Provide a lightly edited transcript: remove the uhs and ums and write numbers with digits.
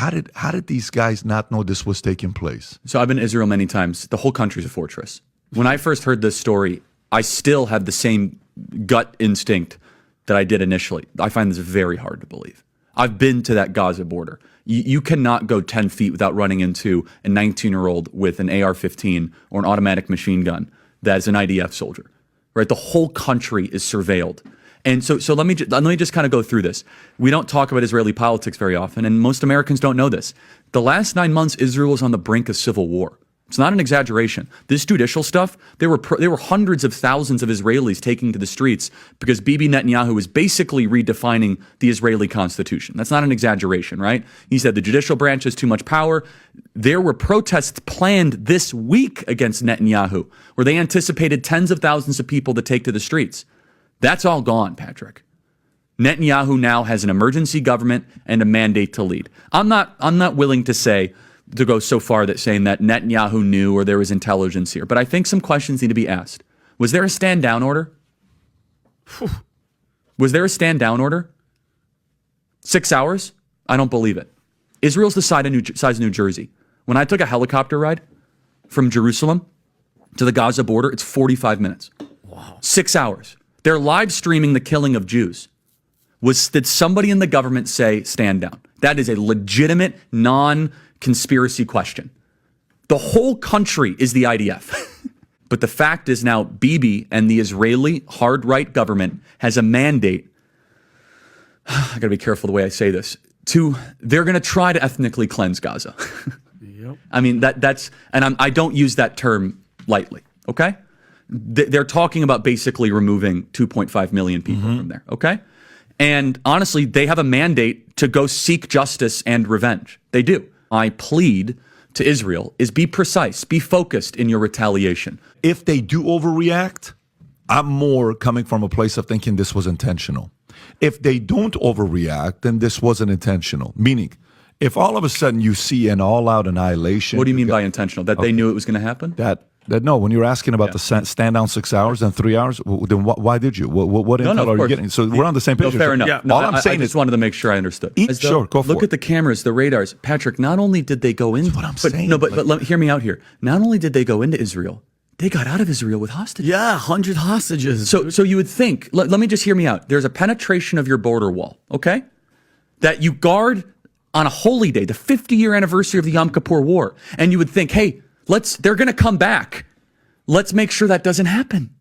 how did these guys not know this was taking place? So I've been to Israel many times. The whole country's a fortress. When I first heard this story, I still have the same gut instinct that I did initially. I find this very hard to believe. I've been to that Gaza border. You cannot go 10 feet without running into a 19-year-old with an AR-15 or an automatic machine gun that is an IDF soldier, right? The whole country is surveilled. And so let me just kind of go through this. We don't talk about Israeli politics very often, and most Americans don't know this. The last 9 months, Israel was on the brink of civil war. It's not an exaggeration. This judicial stuff, there were hundreds of thousands of Israelis taking to the streets because Bibi Netanyahu was basically redefining the Israeli constitution. That's not an exaggeration, right? He said the judicial branch has too much power. There were protests planned this week against Netanyahu, where they anticipated tens of thousands of people to take to the streets. That's all gone, Patrick. Netanyahu now has an emergency government and a mandate to lead. I'm not willing to go so far that saying that Netanyahu knew or there was intelligence here, but I think some questions need to be asked. Was there a stand down order? Was there a stand down order? 6 hours? I don't believe it. Israel's the size of New Jersey. When I took a helicopter ride from Jerusalem to the Gaza border, it's 45 minutes. Wow. 6 hours. They're live streaming the killing of Jews. Did somebody in the government say stand down? That is a legitimate, non-conspiracy question. The whole country is the IDF. But the fact is now Bibi and the Israeli hard right government has a mandate. I got to be careful the way I say this. They're going to try to ethnically cleanse Gaza. Yep. I mean, I don't use that term lightly, okay? They're talking about basically removing 2.5 million people from there, okay? And honestly, they have a mandate to go seek justice and revenge. They do. My plead to Israel is be precise, be focused in your retaliation. If they do overreact, I'm more coming from a place of thinking this was intentional. If they don't overreact, then this wasn't intentional. Meaning, if all of a sudden you see an all-out annihilation... What do you mean by intentional? That they knew it was going to happen? No, when you're asking about the stand down 6 hours and 3 hours, then why did you? What intel are you getting? So we're on the same page. No, fair enough. Yeah. No, I just wanted to make sure I understood. Sure, go for it. Look at the cameras, the radars. Patrick, not only did they go in... That's what I'm saying. No, but hear me out here. Not only did they go into Israel, they got out of Israel with hostages. Yeah, 100 hostages. So you would think, let me just hear me out. There's a penetration of your border wall, okay? That you guard on a holy day, the 50-year anniversary of the Yom Kippur War. And you would think, hey, they're going to come back. Let's make sure that doesn't happen.